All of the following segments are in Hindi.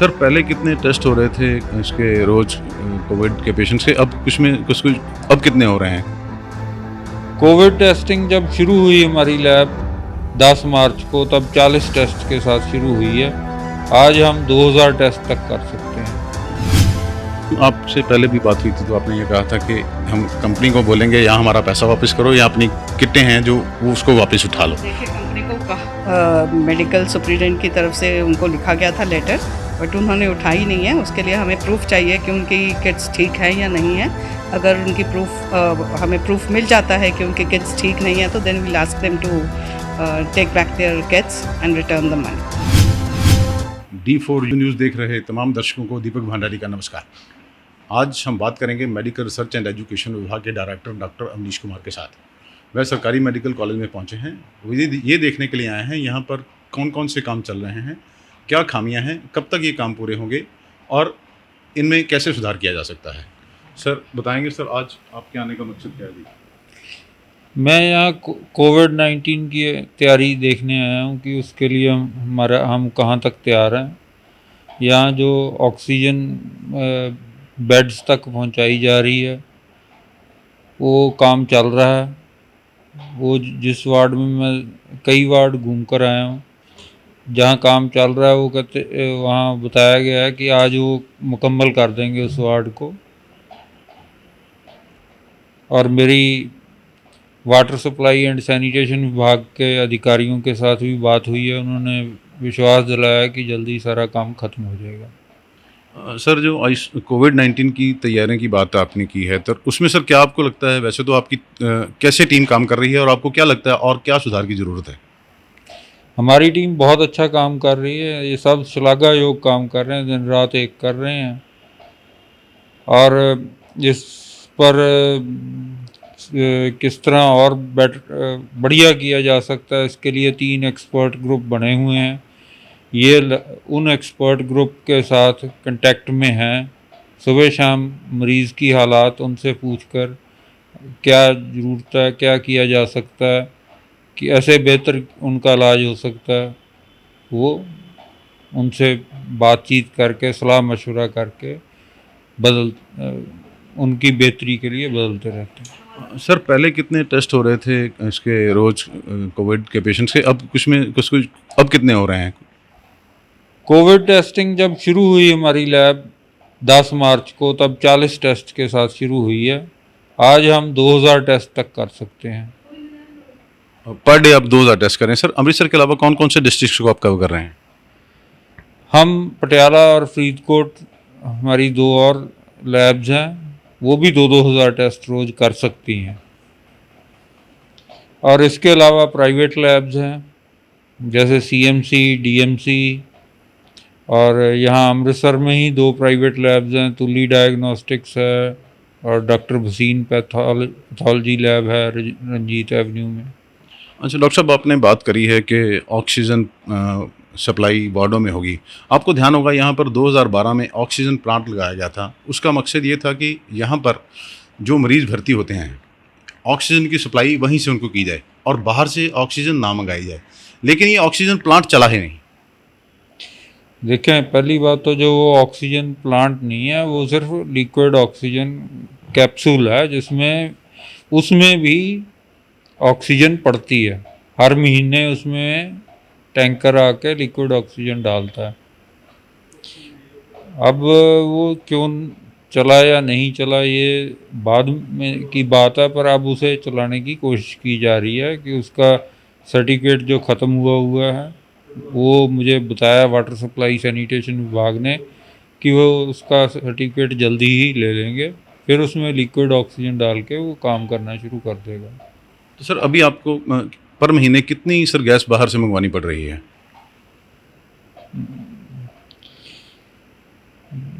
सर पहले कितने टेस्ट हो रहे थे इसके रोज कोविड के पेशेंट्स के, अब कुछ अब कितने हो रहे हैं? कोविड टेस्टिंग जब शुरू हुई हमारी लैब 10 मार्च को, तब 40 टेस्ट के साथ शुरू हुई है। आज हम 2000 टेस्ट तक कर सकते हैं। आपसे पहले भी बात हुई थी तो आपने ये कहा था कि हम कंपनी को बोलेंगे या हमारा पैसा वापस करो या अपनी किटें हैं जो वो उसको वापस उठा लो। देखिए, कंपनी को मेडिकल सुप्रीडेंट की तरफ से उनको लिखा गया था लेटर, बट उन्होंने उठाई नहीं है। उसके लिए हमें प्रूफ चाहिए कि उनकी किट्स ठीक है या नहीं है। अगर उनकी हमें प्रूफ मिल जाता है कि उनकी किट्स ठीक नहीं है तो then we'll ask them to take back their kits and return the money. D4 news देख रहे तमाम दर्शकों को दीपक भंडारी का नमस्कार। आज हम बात करेंगे मेडिकल रिसर्च एंड एजुकेशन विभाग के डायरेक्टर डॉक्टर अवनीश कुमार के साथ। वह सरकारी मेडिकल कॉलेज में पहुंचे हैं। ये देखने के लिए आए हैं यहाँ पर कौन कौन से काम चल रहे हैं, क्या खामियां हैं, कब तक ये काम पूरे होंगे और इनमें कैसे सुधार किया जा सकता है। सर बताएंगे सर, आज आपके आने का मकसद क्या है जी? मैं यहाँ कोविड-19 की तैयारी देखने आया हूँ कि उसके लिए हम कहाँ तक तैयार हैं। यहाँ जो ऑक्सीजन बेड्स तक पहुँचाई जा रही है वो काम चल रहा है। वो जिस वार्ड में मैं कई वार्ड घूम कर आया हूँ, जहाँ काम चल रहा है वो वहाँ बताया गया है कि आज वो मुकम्मल कर देंगे उस वार्ड को। और मेरी वाटर सप्लाई एंड सैनिटेशन विभाग के अधिकारियों के साथ भी बात हुई है। उन्होंने विश्वास दिलाया कि जल्दी सारा काम ख़त्म हो जाएगा। सर जो कोविड-19 की तैयारियों की बात आपने की है तो उसमें सर क्या आपको लगता है, वैसे तो आपकी कैसे टीम काम कर रही है और आपको क्या लगता है और क्या सुधार की ज़रूरत है? हमारी टीम बहुत अच्छा काम कर रही है। ये सब श्लाघायोग काम कर रहे हैं, दिन रात एक कर रहे हैं। और इस पर किस तरह और बढ़िया किया जा सकता है, इसके लिए 3 एक्सपर्ट ग्रुप बने हुए हैं। ये उन एक्सपर्ट ग्रुप के साथ कांटेक्ट में हैं। सुबह शाम मरीज़ की हालात उनसे पूछकर क्या ज़रूरत है, क्या किया जा सकता है कि ऐसे बेहतर उनका इलाज हो सकता है, वो उनसे बातचीत करके सलाह मशवरा करके उनकी बेहतरी के लिए बदलते रहते हैं। सर पहले कितने टेस्ट हो रहे थे इसके रोज कोविड के पेशेंट्स के, अब कुछ अब कितने हो रहे हैं? कोविड टेस्टिंग जब शुरू हुई हमारी लैब 10 मार्च को, तब 40 टेस्ट के साथ शुरू हुई है। आज हम 2000 टेस्ट तक कर सकते हैं। पर डे आप 2000 टेस्ट करें। सर अमृतसर के अलावा कौन कौन से डिस्ट्रिक्ट को आप कवर कर रहे हैं? हम पटियाला और फरीदकोट, हमारी 2 और लैब्स हैं, वो भी 2-2000 टेस्ट रोज़ कर सकती हैं। और इसके अलावा प्राइवेट लैब्स हैं जैसे CMC, DMC, और यहाँ अमृतसर में ही 2 प्राइवेट लैब्स हैं। तुली डायग्नोस्टिक्स है और डॉक्टर भसीन पैथोलॉजी लैब है रंजीत एवेन्यू में। अच्छा डॉक्टर साहब, आपने बात करी है कि ऑक्सीजन सप्लाई वार्डों में होगी। आपको ध्यान होगा यहाँ पर 2012 में ऑक्सीजन प्लांट लगाया गया था। उसका मकसद ये था कि यहाँ पर जो मरीज़ भर्ती होते हैं ऑक्सीजन की सप्लाई वहीं से उनको की जाए और बाहर से ऑक्सीजन ना मंगाई जाए, लेकिन ये ऑक्सीजन प्लांट चला ही नहीं। देखें, पहली बात तो जो वो ऑक्सीजन प्लांट नहीं है, वो सिर्फ लिक्विड ऑक्सीजन कैप्सूल है, जिसमें उसमें भी ऑक्सीजन पड़ती है। हर महीने उसमें टैंकर आके लिक्विड ऑक्सीजन डालता है। अब वो क्यों चला या नहीं चला ये बाद में की बात है, पर अब उसे चलाने की कोशिश की जा रही है कि उसका सर्टिफिकेट जो ख़त्म हुआ है वो मुझे बताया वाटर सप्लाई सैनिटेशन विभाग ने कि वो उसका सर्टिफिकेट जल्दी ही ले लेंगे, फिर उसमें लिक्विड ऑक्सीजन डाल के वो काम करना शुरू कर देगा। तो सर अभी आपको पर महीने कितनी सर गैस बाहर से मंगवानी पड़ रही है?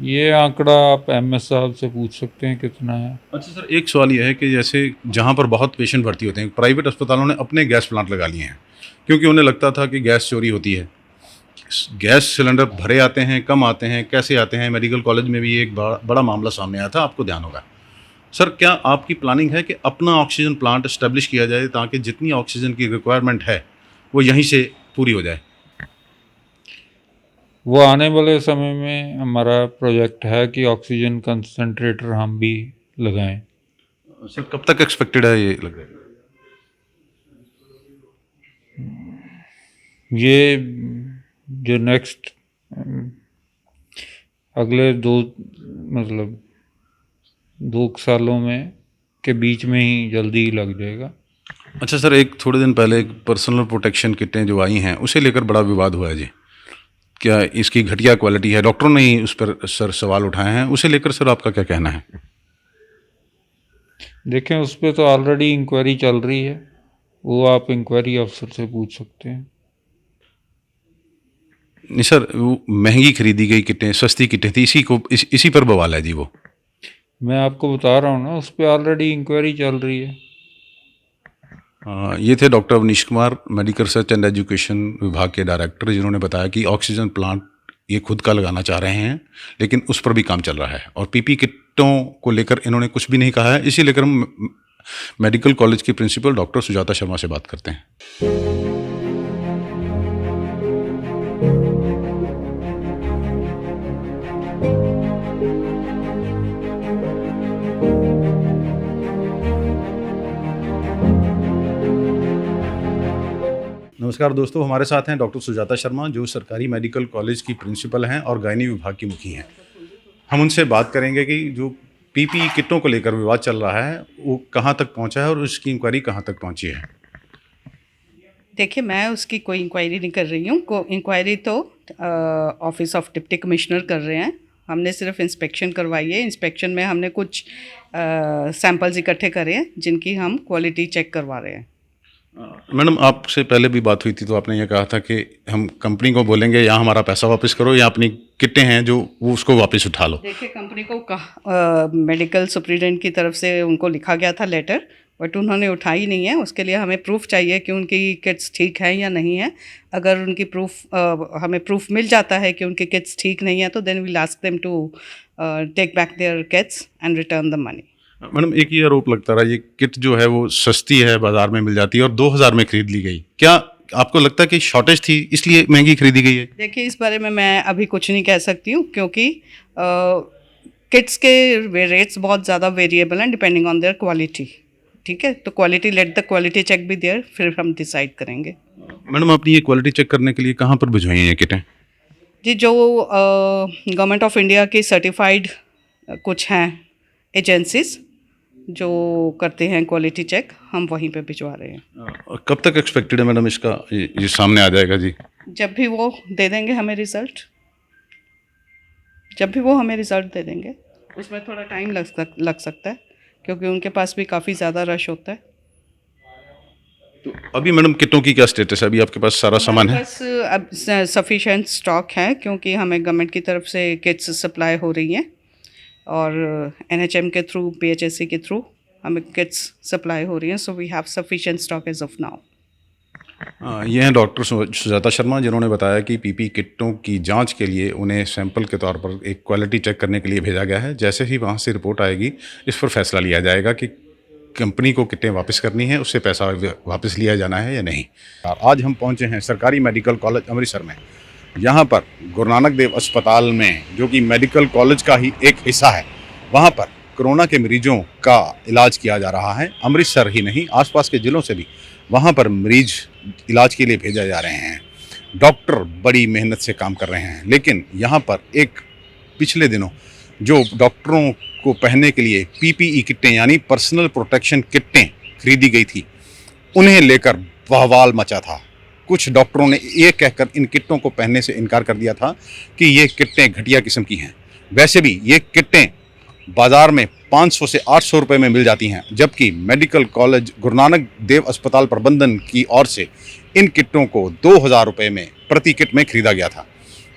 ये आंकड़ा आप MS साहब से पूछ सकते हैं कितना है। अच्छा सर, एक सवाल यह है कि जैसे जहाँ पर बहुत पेशेंट भर्ती होते हैं, प्राइवेट अस्पतालों ने अपने गैस प्लांट लगा लिए हैं क्योंकि उन्हें लगता था कि गैस चोरी होती है। गैस सिलेंडर भरे आते हैं, कम आते हैं, कैसे आते हैं। मेडिकल कॉलेज में भी एक बड़ा मामला सामने आया था, आपको ध्यान होगा। सर क्या आपकी प्लानिंग है कि अपना ऑक्सीजन प्लांट इस्टेब्लिश किया जाए ताकि जितनी ऑक्सीजन की रिक्वायरमेंट है वो यहीं से पूरी हो जाए? वो आने वाले समय में हमारा प्रोजेक्ट है कि ऑक्सीजन कंसंट्रेटर हम भी लगाएं। सर कब तक एक्सपेक्टेड है ये लग रहा है? ये जो नेक्स्ट अगले मतलब 2 सालों में के बीच में ही जल्दी ही लग जाएगा। अच्छा सर, एक थोड़े दिन पहले एक पर्सनल प्रोटेक्शन किटें जो आई हैं उसे लेकर बड़ा विवाद हुआ है जी। क्या इसकी घटिया क्वालिटी है? डॉक्टरों ने ही उस पर सर सवाल उठाए हैं, उसे लेकर सर आपका क्या कहना है? देखें, उस पर तो ऑलरेडी इंक्वायरी चल रही है, वो आप इंक्वायरी अफसर से पूछ सकते हैं। नहीं सर, वो महंगी खरीदी गई किटें, सस्ती किटें थी, इसी पर बवाल है जी वो। मैं आपको बता रहा हूँ ना, उस पर ऑलरेडी इंक्वायरी चल रही है। ये थे doctor Avnish Kumar, medical research and education विभाग के डायरेक्टर, जिन्होंने बताया कि ऑक्सीजन प्लांट ये खुद का लगाना चाह रहे हैं, लेकिन उस पर भी काम चल रहा है। और पीपी किटों को लेकर इन्होंने कुछ भी नहीं कहा है। इसी लेकर हम मेडिकल कॉलेज की प्रिंसिपल डॉक्टर सुजाता शर्मा से बात करते हैं। नमस्कार दोस्तों, हमारे साथ हैं डॉक्टर सुजाता शर्मा, जो सरकारी मेडिकल कॉलेज की प्रिंसिपल हैं और गायनी विभाग की मुखी हैं। हम उनसे बात करेंगे कि जो पीपी किटों को लेकर विवाद चल रहा है वो कहाँ तक पहुँचा है और उसकी इंक्वायरी कहाँ तक पहुँची है। देखिए, मैं उसकी कोई इंक्वायरी नहीं कर रही हूँ। इंक्वायरी तो ऑफिस ऑफ डिप्टी कमिश्नर कर रहे हैं। हमने सिर्फ इंस्पेक्शन करवाई है। इंस्पेक्शन में हमने कुछ सैंपल्स इकट्ठे करे हैं जिनकी हम क्वालिटी चेक करवा रहे हैं। मैडम, आपसे पहले भी बात हुई थी तो आपने ये कहा था कि हम कंपनी को बोलेंगे या हमारा पैसा वापस करो या अपनी किटें हैं जो वो उसको वापस उठा लो। देखिए, कंपनी को मेडिकल सुप्रीडेंट की तरफ से उनको लिखा गया था लेटर, बट उन्होंने उठाई नहीं है। उसके लिए हमें प्रूफ चाहिए कि उनकी किट्स ठीक है या नहीं है। अगर उनकी हमें प्रूफ मिल जाता है कि उनकी किट्स ठीक नहीं है तो then we'll ask them to take back their kits and return the money. Madam, एक ही आरोप लगता रहा, ये किट जो है वो सस्ती है, बाजार में मिल जाती है और 2000 में खरीद ली गई। क्या आपको लगता है कि शॉर्टेज थी इसलिए महंगी खरीदी गई है? देखिए, इस बारे में मैं अभी कुछ नहीं कह सकती हूँ, क्योंकि किट्स के रेट्स बहुत ज़्यादा वेरिएबल हैं डिपेंडिंग ऑन देयर क्वालिटी। ठीक है, तो quality, let the quality check भी देयर, फिर हम डिसाइड करेंगे। मैडम, आपने ये क्वालिटी चेक करने के लिए कहाँ पर भिजवाई हैं ये किटें? जी, जो गवर्नमेंट ऑफ इंडिया की सर्टिफाइड कुछ हैं एजेंसीज जो करते हैं क्वालिटी चेक, हम वहीं पे भिजवा रहे हैं। कब तक एक्सपेक्टेड है मैडम इसका ये सामने आ जाएगा जी? जब भी वो दे देंगे हमें रिज़ल्ट, जब भी वो हमें रिज़ल्ट दे देंगे। उसमें थोड़ा टाइम लग सकता है क्योंकि उनके पास भी काफ़ी ज़्यादा रश होता है। तो अभी मैडम किटों की क्या स्टेटस है? अभी आपके पास सारा सामान है? बस अब सफिशेंट स्टॉक है, क्योंकि हमें गवर्नमेंट की तरफ से किट्स सप्लाई हो रही हैं और NHM के थ्रू, PHSC के थ्रू हमें किट्स सप्लाई हो रही हैं। So we have sufficient stock as of now. ये हैं डॉक्टर सुजाता शर्मा, जिन्होंने बताया कि पीपी किटों की जांच के लिए उन्हें सैंपल के तौर पर एक क्वालिटी चेक करने के लिए भेजा गया है। जैसे ही वहाँ से रिपोर्ट आएगी इस पर फैसला लिया जाएगा कि कंपनी को किटें वापस करनी है, उससे पैसा वापस लिया जाना है या नहीं। आज हम पहुँचे हैं सरकारी मेडिकल कॉलेज अमृतसर में। यहाँ पर गुरु नानक देव अस्पताल में, जो कि मेडिकल कॉलेज का ही एक हिस्सा है, वहाँ पर कोरोना के मरीजों का इलाज किया जा रहा है। अमृतसर ही नहीं, आसपास के ज़िलों से भी वहाँ पर मरीज इलाज के लिए भेजा जा रहे हैं। डॉक्टर बड़ी मेहनत से काम कर रहे हैं, लेकिन यहाँ पर एक पिछले दिनों जो डॉक्टरों को पहनने के लिए PPE किटें यानी पर्सनल प्रोटेक्शन किटें खरीदी गई थी, उन्हें लेकर बवाल मचा था। कुछ डॉक्टरों ने ये कहकर इन किटों को पहनने से इनकार कर दिया था कि ये किटें घटिया किस्म की हैं। वैसे भी ये किटें बाज़ार में 500 से 800 रुपये में मिल जाती हैं, जबकि मेडिकल कॉलेज गुरु नानक देव अस्पताल प्रबंधन की ओर से इन किटों को 2000 रुपये में प्रति किट में खरीदा गया था,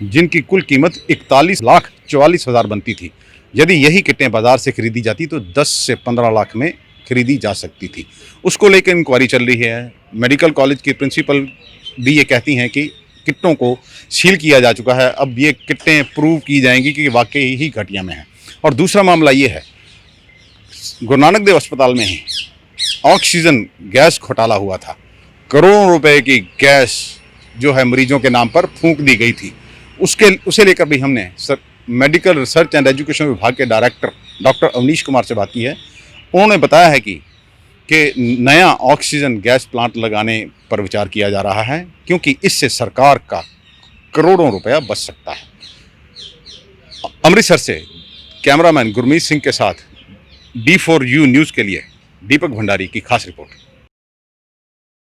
जिनकी कुल कीमत 41,44,000 बनती थी। यदि यही किटें बाज़ार से खरीदी जाती तो 10 से 15 लाख में खरीदी जा सकती थी। उसको लेकर इंक्वायरी चल रही है। मेडिकल कॉलेज की प्रिंसिपल भी ये कहती हैं कि किटों को सील किया जा चुका है, अब ये किटें प्रूव की जाएंगी कि वाकई ही घटिया में हैं। और दूसरा मामला ये है, गुरु नानक देव अस्पताल में ही ऑक्सीजन गैस घोटाला हुआ था। करोड़ों रुपए की गैस जो है मरीजों के नाम पर फूंक दी गई थी। उसे लेकर भी हमने sir medical research and education विभाग के डायरेक्टर डॉक्टर अवनीश कुमार से बात की है। उन्होंने बताया है कि नया ऑक्सीजन गैस प्लांट लगाने पर विचार किया जा रहा है, क्योंकि इससे सरकार का करोड़ों रुपया बच सकता है। अमृतसर से कैमरामैन गुरमीत सिंह के साथ D4U न्यूज़ के लिए दीपक भंडारी की खास रिपोर्ट।